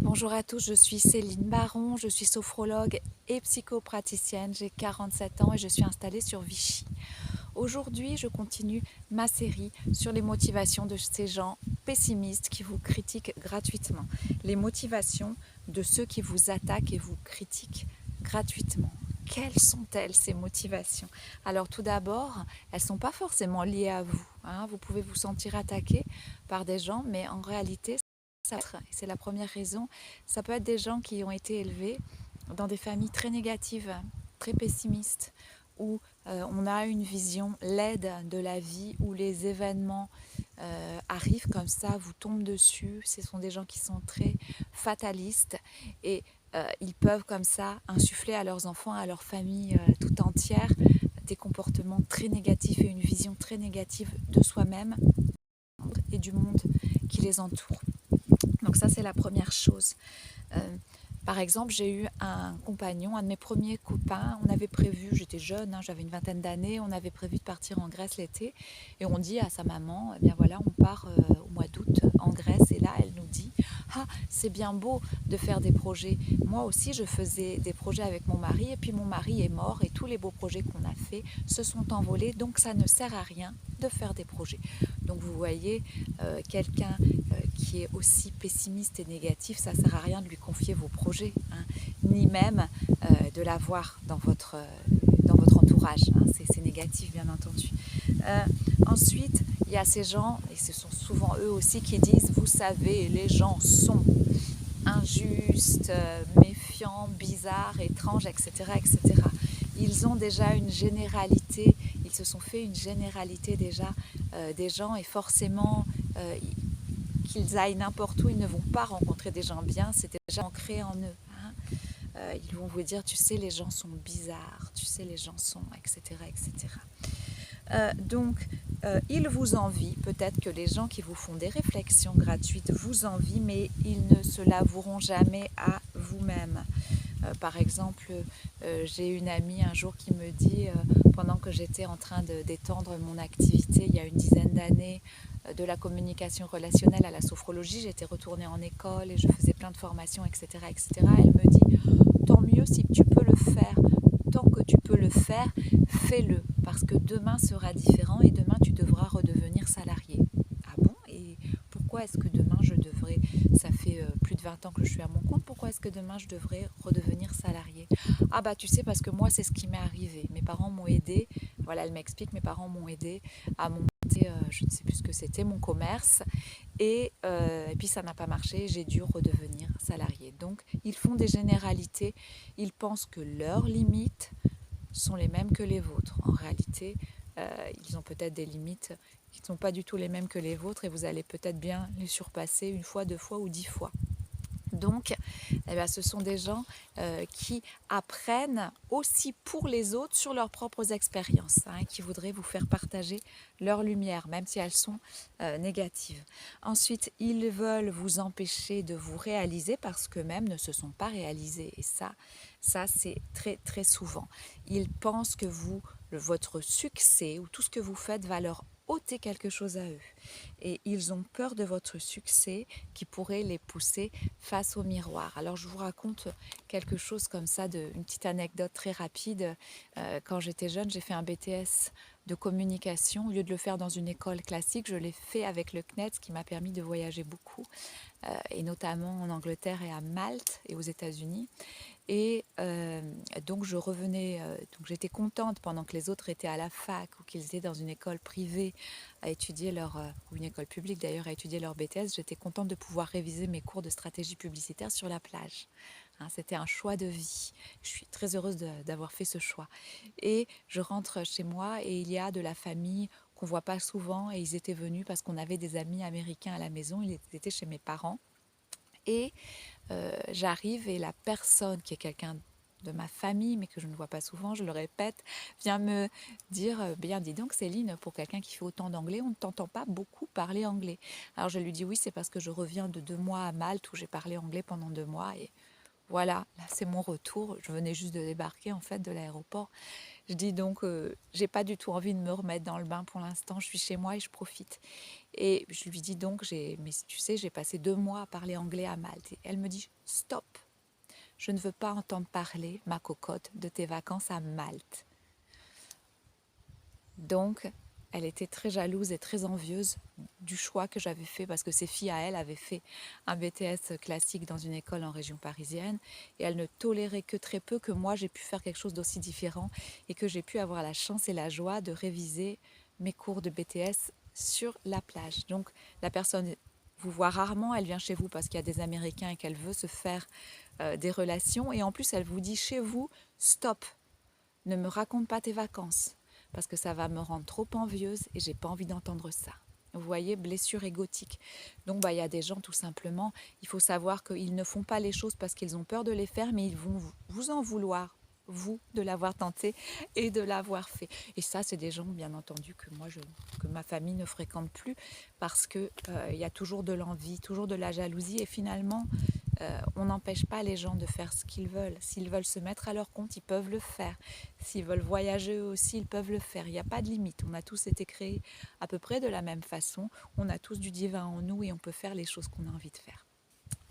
Bonjour à tous, je suis Céline Baron, je suis sophrologue et psychopraticienne, j'ai 47 ans et je suis installée sur Vichy. Aujourd'hui, je continue ma série sur les motivations de ces gens pessimistes qui vous critiquent gratuitement. Les motivations de ceux qui vous attaquent et vous critiquent gratuitement. Quelles sont-elles ces motivations? Alors tout d'abord, elles ne sont pas forcément liées à vous. Vous pouvez vous sentir attaqué par des gens, mais en réalité, c'est la première raison, ça peut être des gens qui ont été élevés dans des familles très négatives, très pessimistes, où on a une vision laide de la vie, où les événements arrivent comme ça, vous tombent dessus. Ce sont des gens qui sont très fatalistes et ils peuvent comme ça insuffler à leurs enfants, à leur famille tout entière, des comportements très négatifs et une vision très négative de soi-même et du monde qui les entoure. Donc ça, c'est la première chose. Par exemple, j'ai eu un compagnon, un de mes premiers copains, on avait prévu, j'étais jeune, j'avais une vingtaine d'années, on avait prévu de partir en Grèce l'été, et on dit à sa maman, eh bien voilà, on part au mois d'août en Grèce, et là, elle nous dit, ah, c'est bien beau de faire des projets. Moi aussi, je faisais des projets avec mon mari, et puis mon mari est mort, et tous les beaux projets qu'on a faits se sont envolés, donc ça ne sert à rien de faire des projets. Donc vous voyez, quelqu'un qui est aussi pessimiste et négatif, ça ne sert à rien de lui confier vos projets, ni même de l'avoir dans votre entourage. C'est négatif, bien entendu. Ensuite, il y a ces gens, et ce sont souvent eux aussi, qui disent, vous savez, les gens sont injustes, méfiants, bizarres, étranges, etc., etc. Ils ont déjà une généralité, ils se sont fait une généralité déjà des gens, et forcément, qu'ils aillent n'importe où, ils ne vont pas rencontrer des gens bien, c'est déjà ancré en eux. Ils vont vous dire, tu sais, les gens sont bizarres, tu sais, les gens sont, etc., etc. Donc, ils vous envient, peut-être que les gens qui vous font des réflexions gratuites vous envient, mais ils ne se l'avoueront jamais à vous-même. Par exemple, j'ai une amie un jour qui me dit, pendant que j'étais en train d'étendre mon activité il y a une dizaine d'années, de la communication relationnelle à la sophrologie, j'étais retournée en école et je faisais plein de formations, etc., etc. Elle me dit, tant mieux si tu peux le faire, tant que tu peux le faire, fais-le, parce que demain sera différent et demain tu devras redevenir salarié. Ah bon? Et pourquoi est-ce que demain je devrais, ça fait plus de 20 ans que je suis à mon compte, pourquoi est-ce que demain je devrais redevenir salarié? Ah bah tu sais, parce que moi c'est ce qui m'est arrivé, mes parents m'ont aidé, voilà, elle m'explique, mes parents m'ont aidé à monter, je ne sais plus ce que c'était, mon commerce, et puis ça n'a pas marché, j'ai dû redevenir salarié. Donc ils font des généralités, ils pensent que leurs limites sont les mêmes que les vôtres. En réalité, ils ont peut-être des limites qui ne sont pas du tout les mêmes que les vôtres, et vous allez peut-être bien les surpasser une fois, 2 fois ou 10 fois. Donc, eh bien, ce sont des gens qui apprennent aussi pour les autres sur leurs propres expériences, qui voudraient vous faire partager leur lumière, même si elles sont négatives. Ensuite, ils veulent vous empêcher de vous réaliser parce qu'eux-mêmes ne se sont pas réalisés. Et ça c'est très, très souvent. Ils pensent que votre succès ou tout ce que vous faites va leur ôter quelque chose à eux. Et ils ont peur de votre succès qui pourrait les pousser face au miroir. Alors je vous raconte quelque chose comme ça, une petite anecdote très rapide. Quand j'étais jeune, j'ai fait un BTS de communication. Au lieu de le faire dans une école classique, je l'ai fait avec le CNED, ce qui m'a permis de voyager beaucoup, et notamment en Angleterre et à Malte et aux États-Unis. Et donc je revenais, donc j'étais contente pendant que les autres étaient à la fac ou qu'ils étaient dans une école privée à étudier ou une école publique d'ailleurs, à étudier leur BTS. J'étais contente de pouvoir réviser mes cours de stratégie publicitaire sur la plage. C'était un choix de vie. Je suis très heureuse d'avoir fait ce choix. Et je rentre chez moi et il y a de la famille qu'on voit pas souvent, et ils étaient venus parce qu'on avait des amis américains à la maison. Ils étaient chez mes parents. Et j'arrive et la personne qui est quelqu'un de ma famille, mais que je ne vois pas souvent, je le répète, vient me dire, bien dis donc Céline, pour quelqu'un qui fait autant d'anglais, on ne t'entend pas beaucoup parler anglais. Alors je lui dis oui, c'est parce que je reviens de 2 mois à Malte où j'ai parlé anglais pendant 2 mois, et voilà, là c'est mon retour. Je venais juste de débarquer en fait de l'aéroport. Je dis donc, j'ai pas du tout envie de me remettre dans le bain pour l'instant, je suis chez moi et je profite. Et je lui dis donc, mais tu sais, j'ai passé 2 mois à parler anglais à Malte. Et elle me dit, stop, je ne veux pas entendre parler, ma cocotte, de tes vacances à Malte. Donc, elle était très jalouse et très envieuse du choix que j'avais fait parce que ses filles à elle avaient fait un BTS classique dans une école en région parisienne et elle ne tolérait que très peu que moi j'ai pu faire quelque chose d'aussi différent et que j'ai pu avoir la chance et la joie de réviser mes cours de BTS sur la plage. Donc la personne vous voit rarement, elle vient chez vous parce qu'il y a des Américains et qu'elle veut se faire des relations et en plus elle vous dit chez vous, stop, ne me raconte pas tes vacances parce que ça va me rendre trop envieuse et j'ai pas envie d'entendre ça. Vous voyez, blessure égotique. Donc, il y a des gens, tout simplement, il faut savoir qu'ils ne font pas les choses parce qu'ils ont peur de les faire, mais ils vont vous en vouloir, vous, de l'avoir tenté et de l'avoir fait. Et ça, c'est des gens, bien entendu, que ma famille ne fréquente plus parce qu'il y a toujours de l'envie, toujours de la jalousie et finalement, on n'empêche pas les gens de faire ce qu'ils veulent. S'ils veulent se mettre à leur compte, ils peuvent le faire. S'ils veulent voyager eux aussi, ils peuvent le faire. Il n'y a pas de limite. On a tous été créés à peu près de la même façon. On a tous du divin en nous et on peut faire les choses qu'on a envie de faire.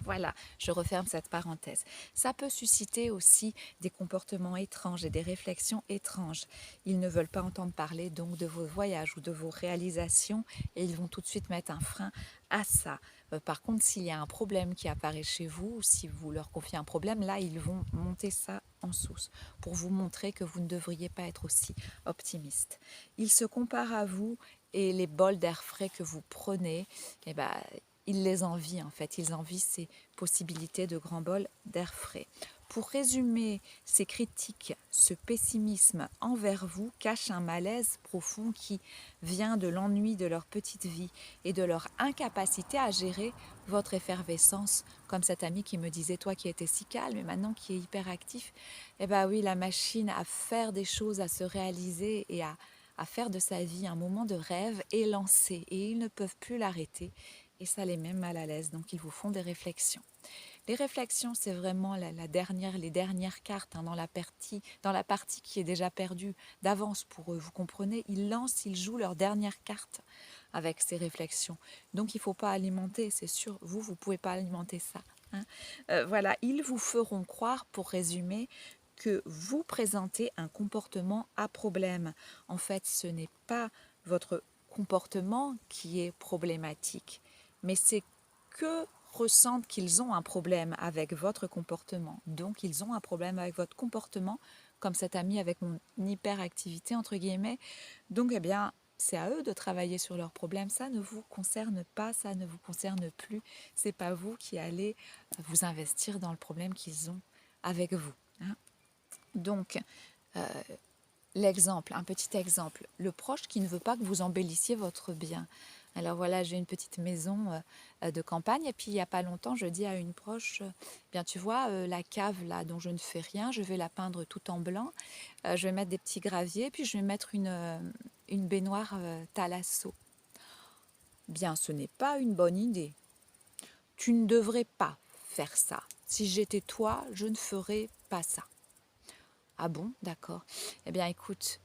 Voilà, je referme cette parenthèse. Ça peut susciter aussi des comportements étranges et des réflexions étranges. Ils ne veulent pas entendre parler donc de vos voyages ou de vos réalisations et ils vont tout de suite mettre un frein à ça. Par contre, s'il y a un problème qui apparaît chez vous ou si vous leur confiez un problème, là, ils vont monter ça en sauce pour vous montrer que vous ne devriez pas être aussi optimiste. Ils se comparent à vous et les bols d'air frais que vous prenez, eh ben, ils les envient en fait, ils envient ces possibilités de grands bols d'air frais. Pour résumer, ces critiques, ce pessimisme envers vous cache un malaise profond qui vient de l'ennui de leur petite vie et de leur incapacité à gérer votre effervescence, comme cet ami qui me disait, toi qui étais si calme et maintenant qui est hyper actif, eh bien oui, la machine à faire des choses, à se réaliser et à faire de sa vie un moment de rêve est lancée et ils ne peuvent plus l'arrêter et ça les met mal à l'aise, donc ils vous font des réflexions. Les réflexions, c'est vraiment les dernières cartes dans la partie qui est déjà perdue d'avance pour eux. Vous comprenez, ils lancent, ils jouent leur dernière carte avec ces réflexions. Donc il ne faut pas alimenter, c'est sûr, vous ne pouvez pas alimenter ça. Voilà, ils vous feront croire, pour résumer, que vous présentez un comportement à problème. En fait, ce n'est pas votre comportement qui est problématique, mais c'est que ressentent qu'ils ont un problème avec votre comportement. Donc, ils ont un problème avec votre comportement, comme cet ami avec mon hyperactivité, entre guillemets. Donc, eh bien, c'est à eux de travailler sur leurs problèmes. Ça ne vous concerne pas, ça ne vous concerne plus. C'est pas vous qui allez vous investir dans le problème qu'ils ont avec vous. Hein. Donc, l'exemple, un petit exemple, le proche qui ne veut pas que vous embellissiez votre bien. Alors voilà, j'ai une petite maison de campagne et puis il n'y a pas longtemps, je dis à une proche, bien tu vois, la cave là dont je ne fais rien, je vais la peindre tout en blanc, je vais mettre des petits graviers, puis je vais mettre une baignoire thalasso. Bien, ce n'est pas une bonne idée. Tu ne devrais pas faire ça. Si j'étais toi, je ne ferais pas ça. Ah bon, d'accord. Eh bien, écoute,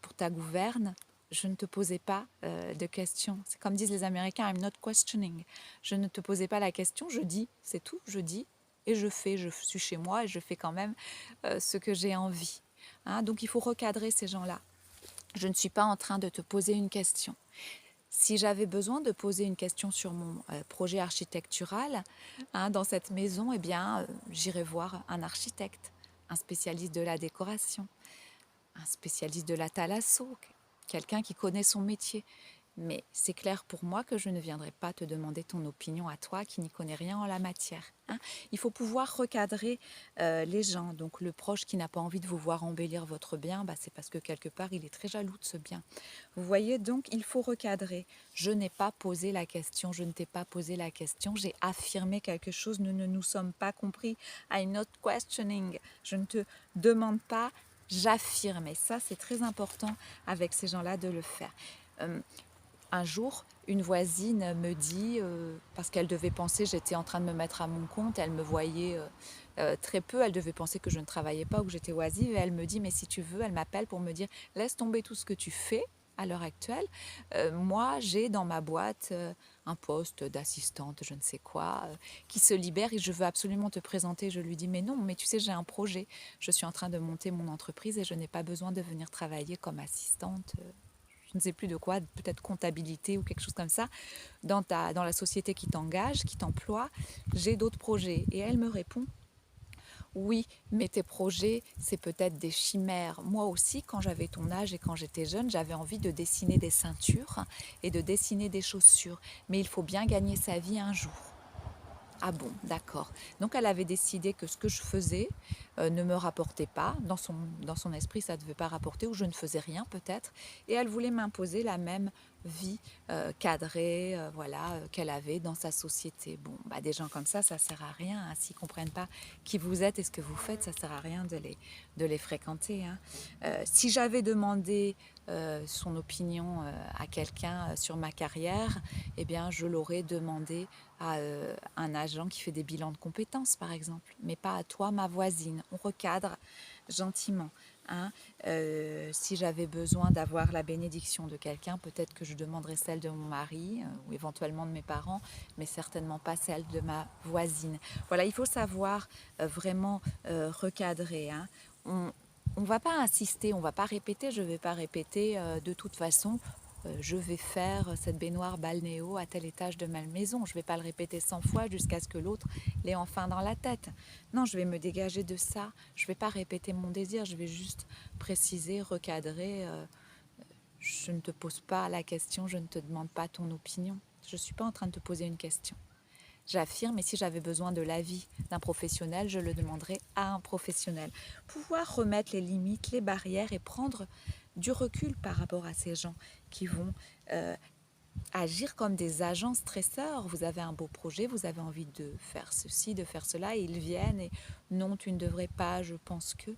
pour ta gouverne, je ne te posais pas de questions. C'est comme disent les Américains, I'm not questioning. Je ne te posais pas la question, je dis, c'est tout, je dis et je fais. Je suis chez moi et je fais quand même ce que j'ai envie. Hein, donc, il faut recadrer ces gens-là. Je ne suis pas en train de te poser une question. Si j'avais besoin de poser une question sur mon projet architectural dans cette maison, eh bien, j'irai voir un architecte, un spécialiste de la décoration, un spécialiste de la thalasso, quelqu'un qui connaît son métier. Mais c'est clair pour moi que je ne viendrai pas te demander ton opinion à toi qui n'y connais rien en la matière. Hein. Il faut pouvoir recadrer les gens. Donc le proche qui n'a pas envie de vous voir embellir votre bien, c'est parce que quelque part il est très jaloux de ce bien. Vous voyez, donc il faut recadrer. Je n'ai pas posé la question, je ne t'ai pas posé la question, j'ai affirmé quelque chose, nous ne nous sommes pas compris. I'm not questioning. Je ne te demande pas, j'affirme. Et ça, c'est très important avec ces gens-là de le faire. Un jour, une voisine me dit, parce qu'elle devait penser j'étais en train de me mettre à mon compte, elle me voyait très peu, elle devait penser que je ne travaillais pas ou que j'étais oisive, et elle me dit, mais si tu veux, elle m'appelle pour me dire, laisse tomber tout ce que tu fais, à l'heure actuelle. Moi, j'ai dans ma boîte un poste d'assistante, je ne sais quoi, qui se libère et je veux absolument te présenter. Je lui dis, mais non, mais tu sais, j'ai un projet. Je suis en train de monter mon entreprise et je n'ai pas besoin de venir travailler comme assistante. Je ne sais plus de quoi, peut-être comptabilité ou quelque chose comme ça, dans la société qui t'engage, qui t'emploie. J'ai d'autres projets. Et elle me répond, oui, mais tes projets, c'est peut-être des chimères. Moi aussi, quand j'avais ton âge et quand j'étais jeune, j'avais envie de dessiner des ceintures et de dessiner des chaussures. Mais il faut bien gagner sa vie un jour. Ah bon, d'accord. Donc elle avait décidé que ce que je faisais ne me rapportait pas. Dans son esprit, ça ne devait pas rapporter, ou je ne faisais rien peut-être. Et elle voulait m'imposer la même vie cadrée, voilà, qu'elle avait dans sa société. Bon, bah, des gens comme ça sert à rien. Hein. S'ils ne comprennent pas qui vous êtes et ce que vous faites, ça sert à rien de les fréquenter. Hein. Si j'avais demandé son opinion à quelqu'un sur ma carrière, eh bien, je l'aurais demandé à un agent qui fait des bilans de compétences, par exemple, mais pas à toi, ma voisine. On recadre gentiment. Hein. Si j'avais besoin d'avoir la bénédiction de quelqu'un, peut-être que je demanderais celle de mon mari ou éventuellement de mes parents, mais certainement pas celle de ma voisine. Voilà, il faut savoir vraiment recadrer. Hein. On ne va pas insister, on ne va pas répéter, je ne vais pas répéter de toute façon. Je vais faire cette baignoire balnéo à tel étage de ma maison. Je ne vais pas le répéter 100 fois jusqu'à ce que l'autre l'ait enfin dans la tête. Non, je vais me dégager de ça. Je ne vais pas répéter mon désir, je vais juste préciser, recadrer. Je ne te pose pas la question, je ne te demande pas ton opinion. Je ne suis pas en train de te poser une question. J'affirme, et si j'avais besoin de l'avis d'un professionnel, je le demanderais à un professionnel. Pouvoir remettre les limites, les barrières et prendre du recul par rapport à ces gens qui vont agir comme des agents stresseurs. Vous avez un beau projet, vous avez envie de faire ceci, de faire cela, et ils viennent et non, tu ne devrais pas, je pense que.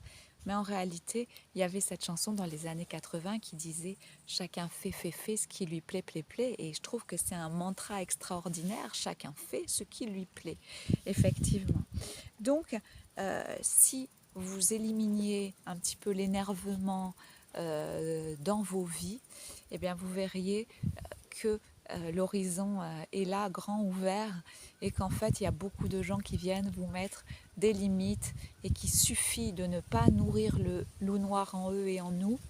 Mais en réalité, il y avait cette chanson dans les années 80 qui disait « Chacun fait ce qui lui plaît, plaît ». Et je trouve que c'est un mantra extraordinaire. Chacun fait ce qui lui plaît, effectivement. Donc, si vous éliminiez un petit peu l'énervement dans vos vies, eh bien, vous verriez que l'horizon est là, grand ouvert, et qu'en fait, il y a beaucoup de gens qui viennent vous mettre des limites et qu'il suffit de ne pas nourrir le loup noir en eux et en nous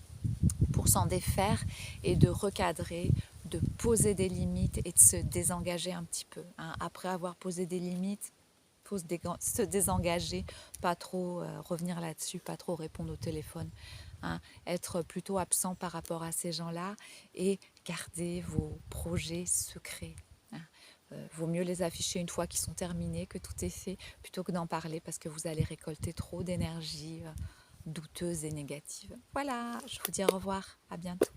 pour s'en défaire et de recadrer, de poser des limites et de se désengager un petit peu. Hein. Après avoir posé des limites, il faut se désengager, pas trop revenir là-dessus, pas trop répondre au téléphone. Hein, être plutôt absent par rapport à ces gens-là et garder vos projets secrets. Hein. Vaut mieux les afficher une fois qu'ils sont terminés, que tout est fait, plutôt que d'en parler parce que vous allez récolter trop d'énergie douteuse et négative. Voilà, je vous dis au revoir, à bientôt.